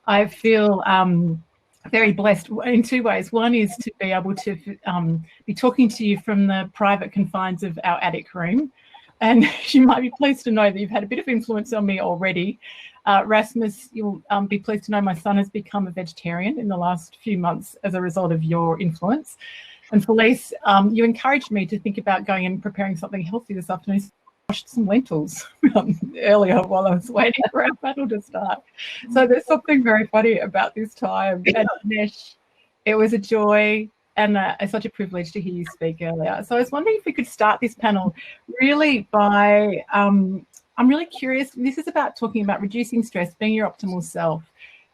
I feel very blessed in two ways. One is to be able to be talking to you from the private confines of our attic room. And you might be pleased to know that you've had a bit of influence on me already. Rasmus, you'll be pleased to know my son has become a vegetarian in the last few months as a result of your influence. And Felice, you encouraged me to think about going and preparing something healthy this afternoon. So I washed some lentils earlier while I was waiting for our battle to start. So there's something very funny about this time. And Dinesh, it was a joy and such a privilege to hear you speak earlier. So I was wondering if we could start this panel really by, I'm really curious, this is about talking about reducing stress, being your optimal self.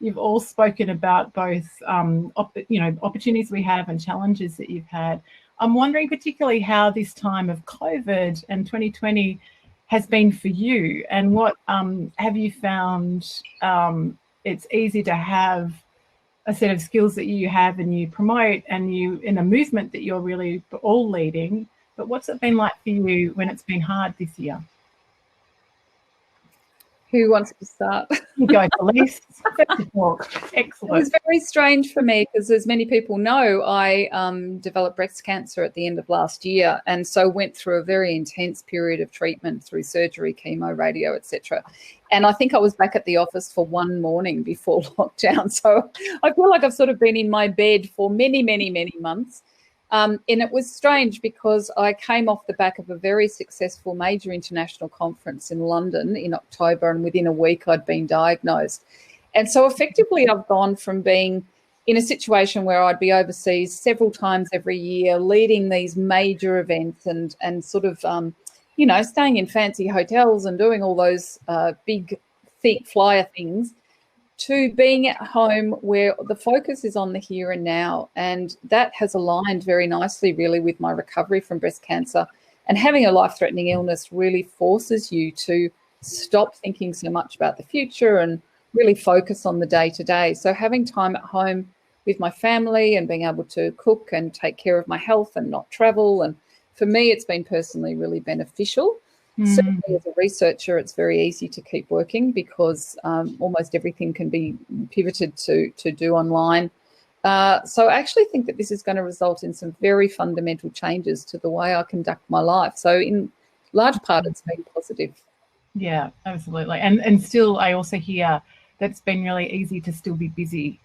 You've all spoken about both, opportunities we have and challenges that you've had. I'm wondering particularly how this time of COVID and 2020 has been for you, and what have you found it's easy to have a set of skills that you have and you promote and you in a movement that you're really all leading, but what's it been like for you when it's been hard this year? Who wants to start? You go, Felice. Excellent. It was very strange for me because, as many people know, I developed breast cancer at the end of last year, and so went through a very intense period of treatment through surgery, chemo, radio, etc. And I think I was back at the office for one morning before lockdown. So I feel like I've sort of been in my bed for many, many, many months. And it was strange because I came off the back of a very successful major international conference in London in October, and within a week I'd been diagnosed. And so effectively I've gone from being in a situation where I'd be overseas several times every year, leading these major events and sort of, staying in fancy hotels and doing all those big, thick flyer things, to being at home where the focus is on the here and now. And that has aligned very nicely, really, with my recovery from breast cancer. And having a life-threatening illness really forces you to stop thinking so much about the future and really focus on the day-to-day. So having time at home with my family and being able to cook and take care of my health and not travel, and for me, it's been personally really beneficial. Certainly as a researcher, it's very easy to keep working because almost everything can be pivoted to do online. So I actually think that this is going to result in some very fundamental changes to the way I conduct my life. So in large part, it's been positive. Yeah, absolutely. And still, I also hear that it's been really easy to still be busy,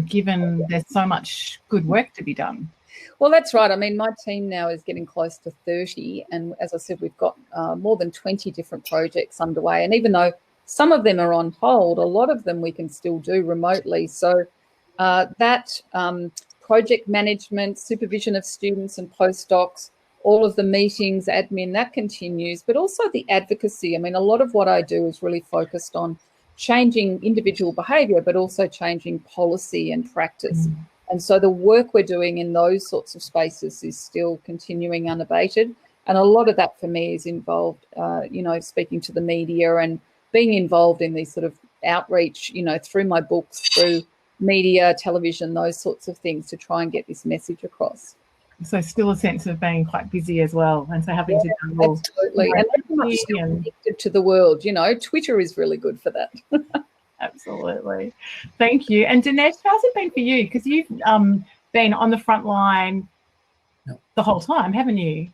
given there's so much good work to be done. Well, that's right. I mean, my team now is getting close to 30. And as I said, we've got more than 20 different projects underway. And even though some of them are on hold, a lot of them we can still do remotely. So that project management, supervision of students and postdocs, all of the meetings, admin, that continues, but also the advocacy. I mean, a lot of what I do is really focused on changing individual behaviour, but also changing policy and practice. And so the work we're doing in those sorts of spaces is still continuing unabated. And a lot of that for me is involved, speaking to the media and being involved in these sort of outreach, through my books, through media, television, those sorts of things to try and get this message across. So still a sense of being quite busy as well. And so having to do all. Absolutely. And very much still connected to the world. Twitter is really good for that. Absolutely. Thank you. And Dinesh, how's it been for you? Because you've been on the front line the whole time, haven't you?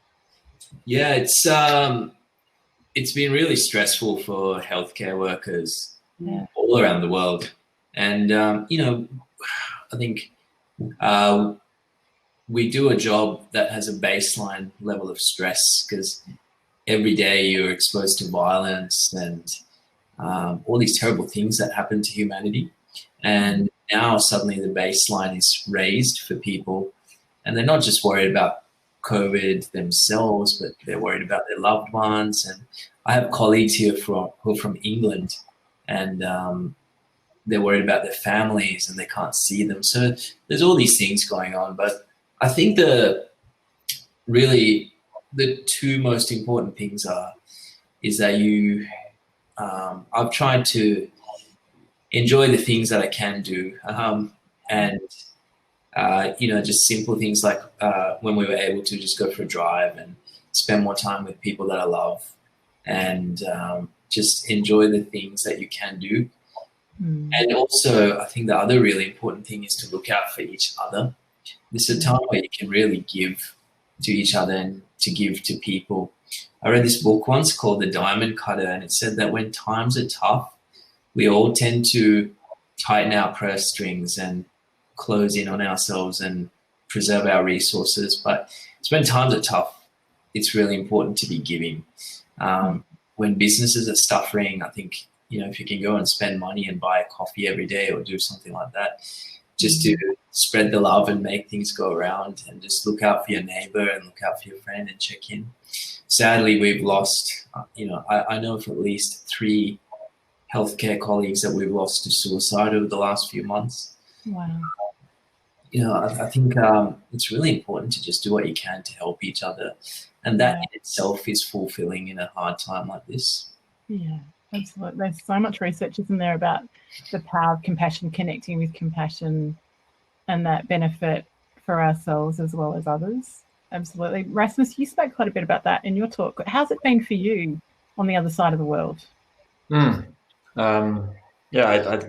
Yeah, it's been really stressful for healthcare workers all around the world. And, I think we do a job that has a baseline level of stress because every day you're exposed to violence and all these terrible things that happen to humanity. And now suddenly the baseline is raised for people, and they're not just worried about COVID themselves, but they're worried about their loved ones. And I have colleagues here who are from England, and they're worried about their families and they can't see them. So there's all these things going on. But I think the two most important things is that I've tried to enjoy the things that I can do, and just simple things like when we were able to just go for a drive and spend more time with people that I love, and just enjoy the things that you can do. And also, I think the other really important thing is to look out for each other. This is a time where you can really give to each other and to give to people. I read this book once called The Diamond Cutter, and it said that when times are tough, we all tend to tighten our purse strings and close in on ourselves and preserve our resources. But it's when times are tough, it's really important to be giving. When businesses are suffering, I think, if you can go and spend money and buy a coffee every day or do something like that, just to spread the love and make things go around, and just look out for your neighbor and look out for your friend and check in. Sadly, we've lost, I know of at least 3 healthcare colleagues that we've lost to suicide over the last few months. Wow. I think it's really important to just do what you can to help each other. And that in itself is fulfilling in a hard time like this. Yeah, absolutely. There's so much research, isn't there, about the power of compassion, connecting with compassion, and that benefit for ourselves as well as others. Absolutely. Rasmus, you spoke quite a bit about that in your talk. How's it been for you on the other side of the world? I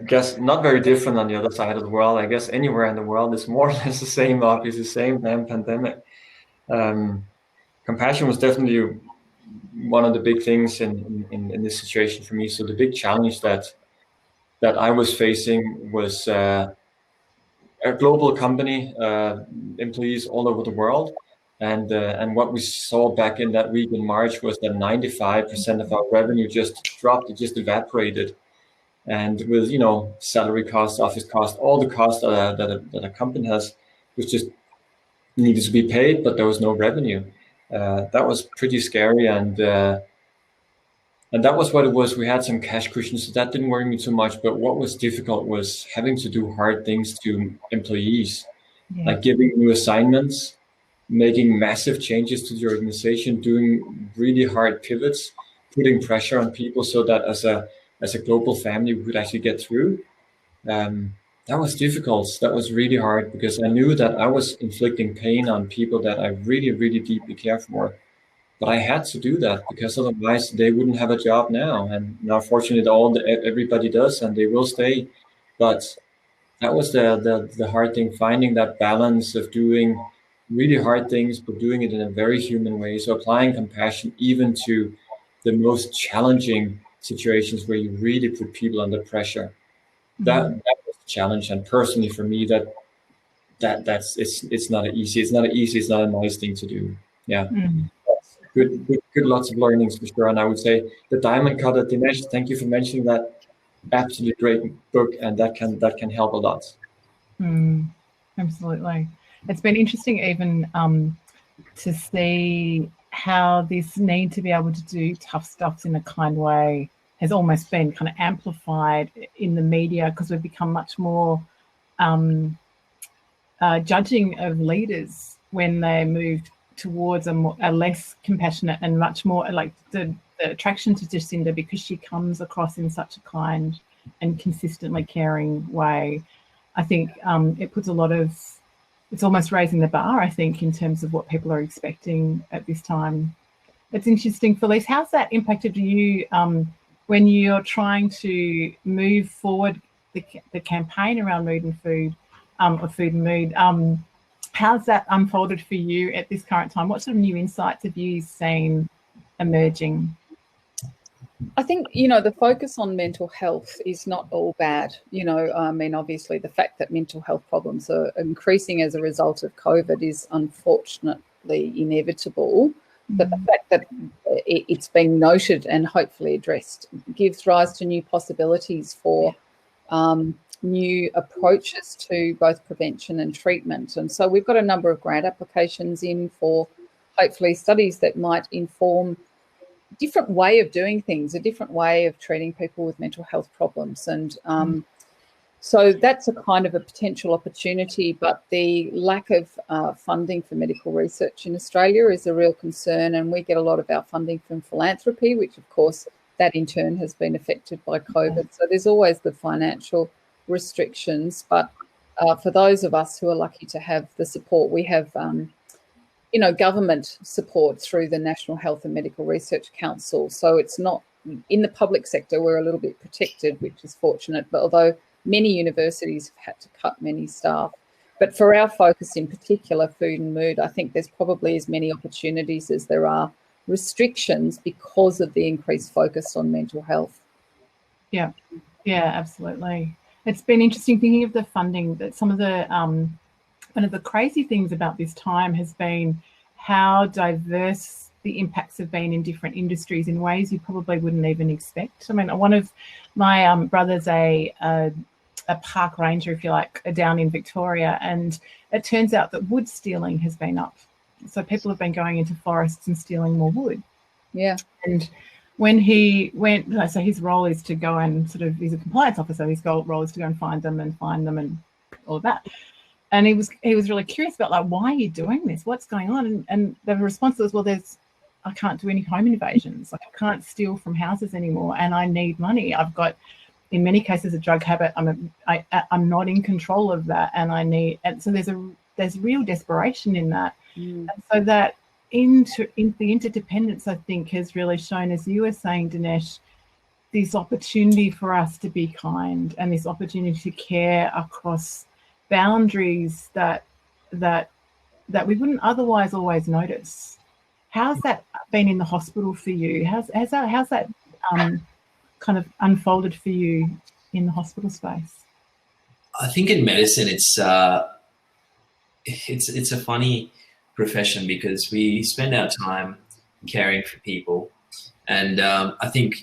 guess not very different on the other side of the world. I guess anywhere in the world is more or less the same, obviously, same damn pandemic. Compassion was definitely one of the big things in this situation for me. So the big challenge that I was facing was a global company, employees all over the world. And what we saw back in that week in March was that 95% of our revenue just dropped, it just evaporated. And with, salary costs, office costs, all the costs that a company has, which just needed to be paid, but there was no revenue. That was pretty scary, and that was what it was. We had some cash cushions, so that didn't worry me too much. But what was difficult was having to do hard things to employees, like giving new assignments, making massive changes to the organization, doing really hard pivots, putting pressure on people so that as a global family we could actually get through. That was difficult. That was really hard because I knew that I was inflicting pain on people that I really, really deeply care for. But I had to do that because otherwise they wouldn't have a job now. And now, fortunately, everybody does, and they will stay. But that was the hard thing, finding that balance of doing really hard things, but doing it in a very human way. So applying compassion even to the most challenging situations where you really put people under pressure. That was a challenge, and personally for me, it's not easy. It's not a nice thing to do. Yeah, good, lots of learnings for sure. And I would say the Diamond Cutter, Dinesh, thank you for mentioning that. Absolutely great book, and that can help a lot. Absolutely, it's been interesting even to see how this need to be able to do tough stuff in a kind way has almost been kind of amplified in the media, because we've become much more judging of leaders when they move towards a less compassionate and much more like the attraction to Jacinda, because she comes across in such a kind and consistently caring way. I think it puts it's almost raising the bar, I think, in terms of what people are expecting at this time. It's interesting, Felice, how's that impacted you when you're trying to move forward the campaign around mood and food, or food and mood? How's that unfolded for you at this current time? What sort of new insights have you seen emerging? I think, the focus on mental health is not all bad. Obviously the fact that mental health problems are increasing as a result of COVID is unfortunately inevitable. But the fact that it's being noted and hopefully addressed gives rise to new possibilities for new approaches to both prevention and treatment. And so we've got a number of grant applications in for hopefully studies that might inform a different way of doing things, a different way of treating people with mental health problems. And so that's a kind of a potential opportunity, but the lack of funding for medical research in Australia is a real concern, and we get a lot of our funding from philanthropy, which of course that in turn has been affected by COVID. So there's always the financial restrictions, but for those of us who are lucky to have the support, we have government support through the National Health and Medical Research Council. So it's not in the public sector, we're a little bit protected, which is fortunate, but although many universities have had to cut many staff. But for our focus in particular, food and mood, I think there's probably as many opportunities as there are restrictions because of the increased focus on mental health. Yeah, absolutely. It's been interesting thinking of the funding, that some of the one of the crazy things about this time has been how diverse the impacts have been in different industries in ways you probably wouldn't even expect. I mean, one of my brothers a park ranger, if you like, down in Victoria, and it turns out that wood stealing has been up. So people have been going into forests and stealing more wood. Yeah. And when he went, so his role is to go and sort of, he's a compliance officer, his role is to go and find them and all of that. And he was really curious about, like, why are you doing this? What's going on? And the response was, well, I can't do any home invasions. Like, I can't steal from houses anymore, and I need money. I've got, in many cases, a drug habit. I'm not in control of that, and so there's real desperation in that. And so that the interdependence, I think, has really shown, as you were saying, Dinesh, this opportunity for us to be kind and this opportunity to care across boundaries that we wouldn't otherwise always notice. How's that been in the hospital for you? How's that kind of unfolded for you in the hospital space? I think in medicine, it's a funny profession because we spend our time caring for people, and I think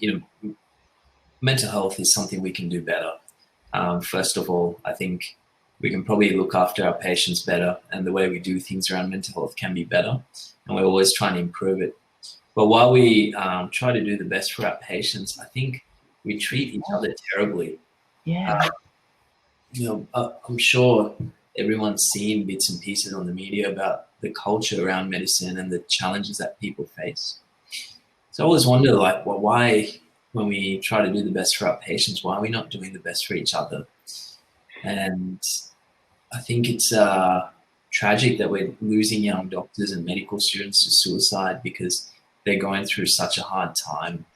mental health is something we can do better. First of all, I think we can probably look after our patients better, and the way we do things around mental health can be better, and we're always trying to improve it. But while we try to do the best for our patients, I think we treat each other terribly. Yeah. I'm sure everyone's seen bits and pieces on the media about the culture around medicine and the challenges that people face. So I always wonder, like, well, why, when we try to do the best for our patients, why are we not doing the best for each other? And I think it's tragic that we're losing young doctors and medical students to suicide because they're going through such a hard time.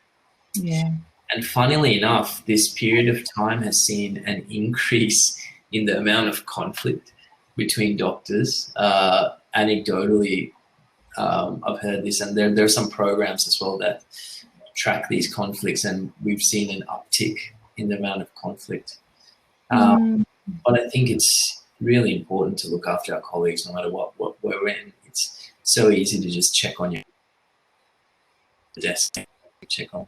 Yeah. And funnily enough, this period of time has seen an increase in the amount of conflict between doctors. Anecdotally, I've heard this, and there are some programs as well that track these conflicts, and we've seen an uptick in the amount of conflict. But I think it's really important to look after our colleagues no matter what we're in. It's so easy to just check on your desk, check on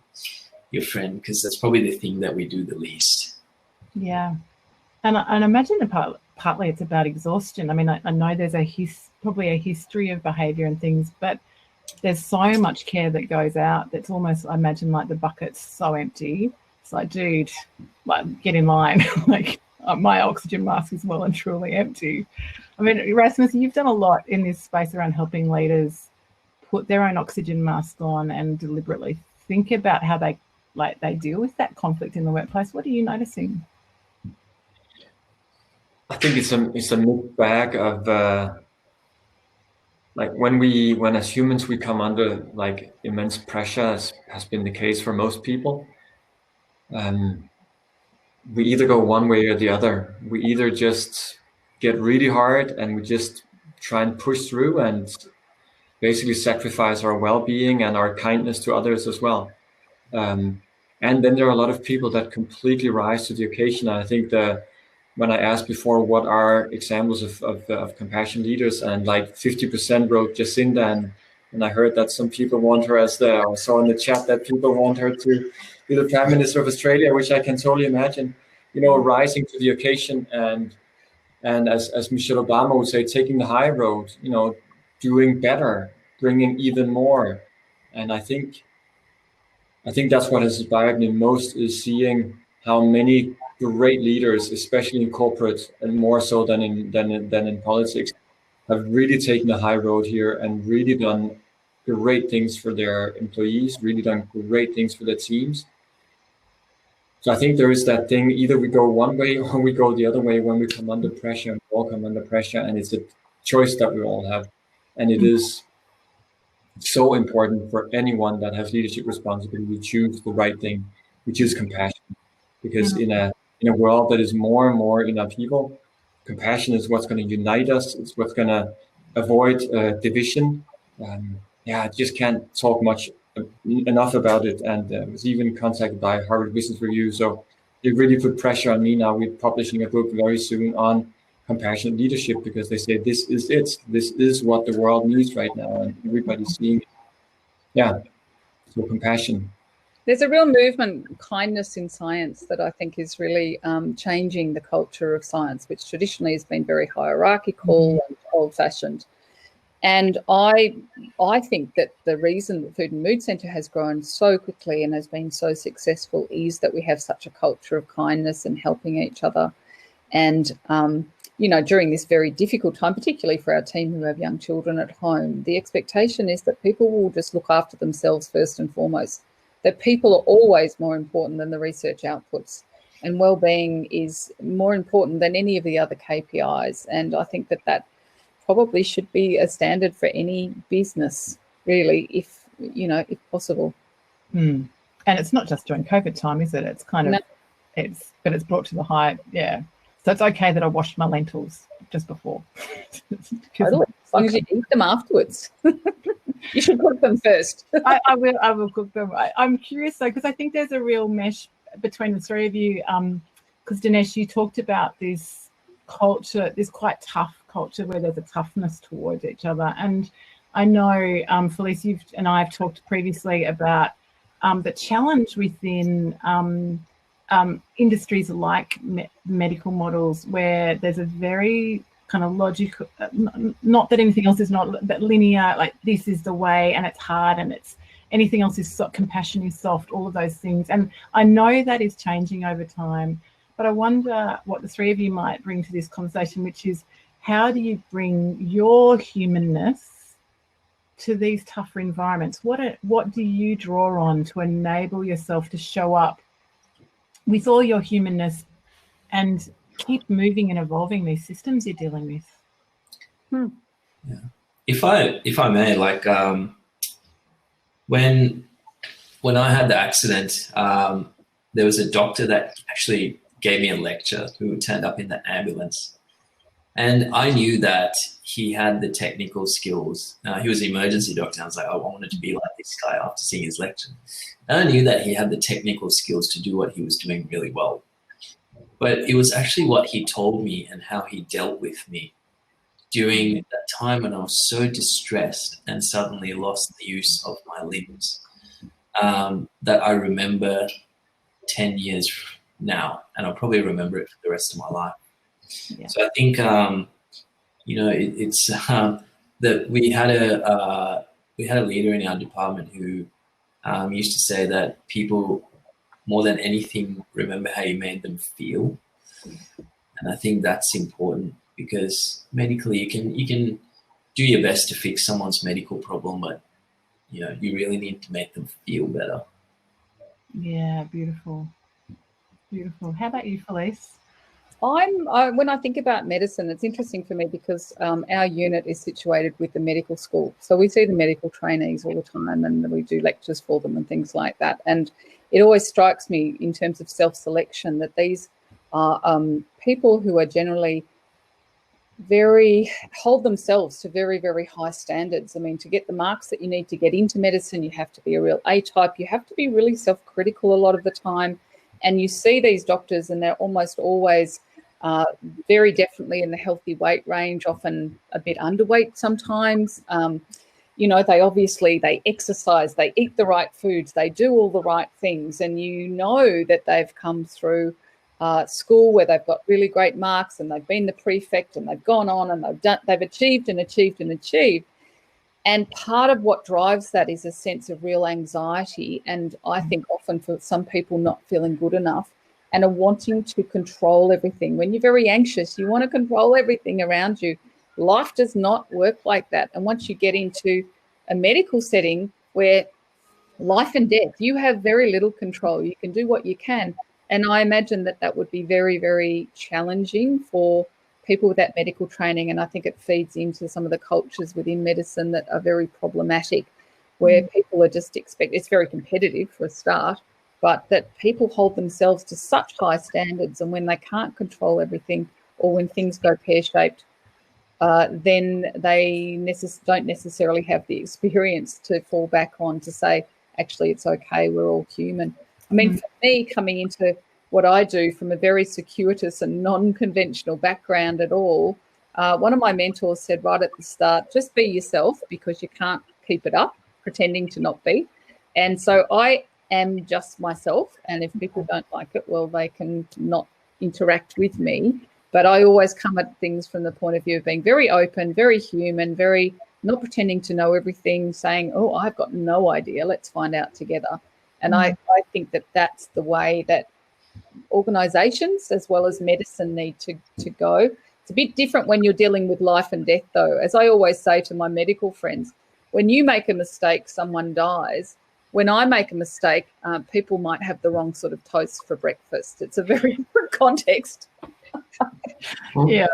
your friend, because that's probably the thing that we do the least. Yeah. And I imagine partly it's about exhaustion. I mean, I know there's probably a history of behaviour and things, but there's so much care that goes out that's almost, I imagine, like the bucket's so empty. It's like, dude, like, get in line. Like, my oxygen mask is well and truly empty. I mean, Rasmus, you've done a lot in this space around helping leaders put their own oxygen mask on and deliberately think about how they deal with that conflict in the workplace. What are you noticing? I think it's a mixed bag of like when as humans we come under like immense pressure, as has been the case for most people. We either go one way or the other. We either just get really hard and we just try and push through and basically sacrifice our well-being and our kindness to others as well. And then there are a lot of people that completely rise to the occasion. And I think when I asked before what are examples of compassion leaders, and like 50% wrote Jacinda, and I heard that some people want her I saw in the chat that people want her to be the Prime Minister of Australia, which I can totally imagine, rising to the occasion and as Michelle Obama would say, taking the high road, doing better, bringing even more. And I think that's what has inspired me most, is seeing how many great leaders, especially in corporate and more so than in politics, have really taken the high road here and really done great things for their employees, really done great things for their teams. So I think there is that thing, either we go one way or we go the other way when we come under pressure. We all come under pressure, and it's a choice that we all have. And it is so important for anyone that has leadership responsibility to choose the right thing, which is compassion. Because in a world that is more and more in upheaval, compassion is what's going to unite us. It's what's going to avoid division. I just can't talk much enough about it. And was even contacted by Harvard Business Review. So they really put pressure on me now. We're publishing a book very soon on compassionate leadership, because they say this is it. This is what the world needs right now, and everybody's seeing it. Yeah, so compassion. There's a real movement, kindness in science, that I think is really changing the culture of science, which traditionally has been very hierarchical and old-fashioned. And I think that the reason the Food and Mood Centre has grown so quickly and has been so successful is that we have such a culture of kindness and helping each other. And, during this very difficult time, particularly for our team who have young children at home, the expectation is that people will just look after themselves first and foremost, that people are always more important than the research outputs, and well-being is more important than any of the other KPIs. And I think that probably should be a standard for any business, really, if possible. And it's not just during COVID time, is it? It's kind of, but it's brought to the high, yeah. So it's okay that I washed my lentils just before. Totally, as long as you eat them afterwards. You should cook them first. I will cook them. I'm curious though, because I think there's a real mesh between the three of you. Because Dinesh, you talked about this culture, this quite tough culture where there's a toughness towards each other. And I know, Felice, you and I have talked previously about the challenge within industries like medical models, where there's a very kind of logical, not that anything else is not, but linear, like this is the way, and it's hard, and it's anything else is compassion is soft, all of those things. And I know that is changing over time, but I wonder what the three of you might bring to this conversation, which is how do you bring your humanness to these tougher environments? What do you draw on to enable yourself to show up with all your humanness and keep moving and evolving these systems you're dealing with? Yeah. If I may, like when I had the accident, there was a doctor that actually gave me a lecture who turned up in the ambulance, and I knew that he had the technical skills. He was an emergency doctor. I was like, I wanted to be like this guy after seeing his lecture. And I knew that he had the technical skills to do what he was doing really well. But it was actually what he told me and how he dealt with me during that time when I was so distressed and suddenly lost the use of my limbs, that I remember 10 years now, and I'll probably remember it for the rest of my life. Yeah. So I think, it's that we had a leader in our department who used to say that people, more than anything, remember how you made them feel. And I think that's important, because medically you can do your best to fix someone's medical problem, but you really need to make them feel better. Yeah, beautiful. Beautiful. How about you, Felice? When I think about medicine, it's interesting for me because our unit is situated with the medical school. So we see the medical trainees all the time, and we do lectures for them and things like that. And it always strikes me in terms of self-selection that these are people who are generally hold themselves to very, very high standards. I mean, to get the marks that you need to get into medicine, you have to be a real A-type. You have to be really self-critical a lot of the time. And you see these doctors, and they're almost always very definitely in the healthy weight range, often a bit underweight sometimes. They exercise, they eat the right foods, they do all the right things. And that they've come through school where they've got really great marks, and they've been the prefect, and they've gone on and they've achieved and achieved and achieved. And part of what drives that is a sense of real anxiety, and I think often for some people not feeling good enough and are wanting to control everything. When you're very anxious, you want to control everything around you. Life does not work like that. And once you get into a medical setting where life and death, you have very little control. You can do what you can. And I imagine that would be very, very challenging for people with that medical training, and I think it feeds into some of the cultures within medicine that are very problematic. where people are just it's very competitive for a start, but that people hold themselves to such high standards, and when they can't control everything, or when things go pear-shaped, then they don't necessarily have the experience to fall back on to say, actually, it's okay, we're all human. I mean, for me, coming into what I do from a very circuitous and non-conventional background at all, one of my mentors said right at the start, just be yourself, because you can't keep it up pretending to not be. And so I am just myself, and if people don't like it, well, they can not interact with me. But I always come at things from the point of view of being very open, very human, very not pretending to know everything, saying, oh, I've got no idea, let's find out together. And I think that that's the way that organisations as well as medicine need to go. It's a bit different when you're dealing with life and death, though. As I always say to my medical friends, when you make a mistake, someone dies. When I make a mistake, people might have the wrong sort of toast for breakfast. It's a very different context. Yeah,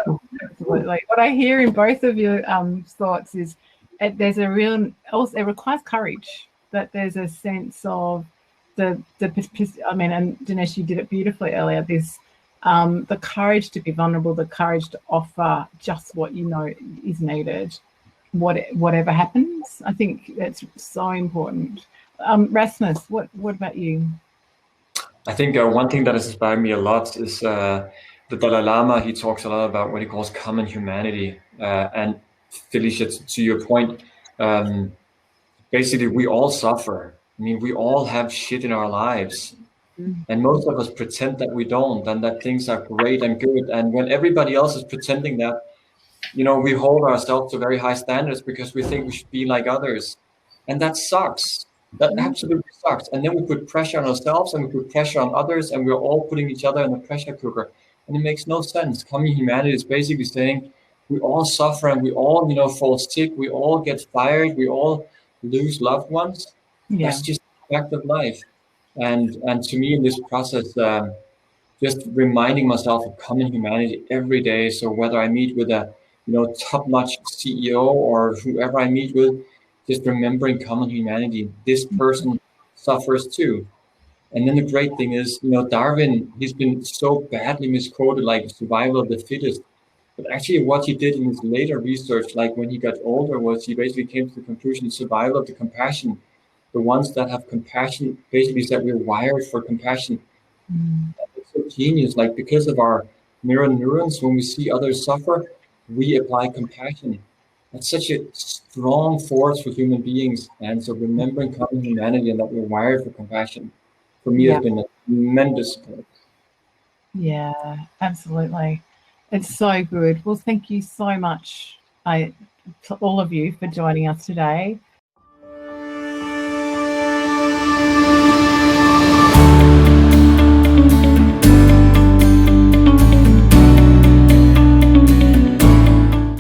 absolutely. What I hear in both of your thoughts is there's a real, also it requires courage, that there's a sense of I mean, and Dinesh, you did it beautifully earlier, this the courage to be vulnerable, the courage to offer just what you know is needed, whatever happens. I think that's so important. Rasmus, what about you? I think one thing that has inspired me a lot is the Dalai Lama. He talks a lot about what he calls common humanity. And Felice, to your point, basically we all suffer. I mean, we all have shit in our lives. And most of us pretend that we don't, and that things are great and good. And when everybody else is pretending that, you know, we hold ourselves to very high standards because we think we should be like others. And that sucks. That absolutely sucks. And then we put pressure on ourselves and we put pressure on others, and we're all putting each other in a pressure cooker. And it makes no sense. Common humanity is basically saying we all suffer and we all, you know, fall sick. We all get fired. We all lose loved ones. Yeah. That's just a fact of life. And to me in this process, just reminding myself of common humanity every day. So whether I meet with a, you know, top-notch CEO or whoever I meet with, just remembering common humanity. This person suffers too. And then the great thing is, you know, Darwin, he's been so badly misquoted, like survival of the fittest. But actually what he did in his later research, like when he got older, was he basically came to the conclusion, survival of the compassion. The ones that have compassion basically said we're wired for compassion. It's so genius, like because of our mirror neurons, when we see others suffer, we apply compassion. That's such a strong force for human beings. And so remembering common humanity and that we're wired for compassion, for me, has been a tremendous support. Yeah, absolutely. It's so good. Well, thank you so much to all of you for joining us today.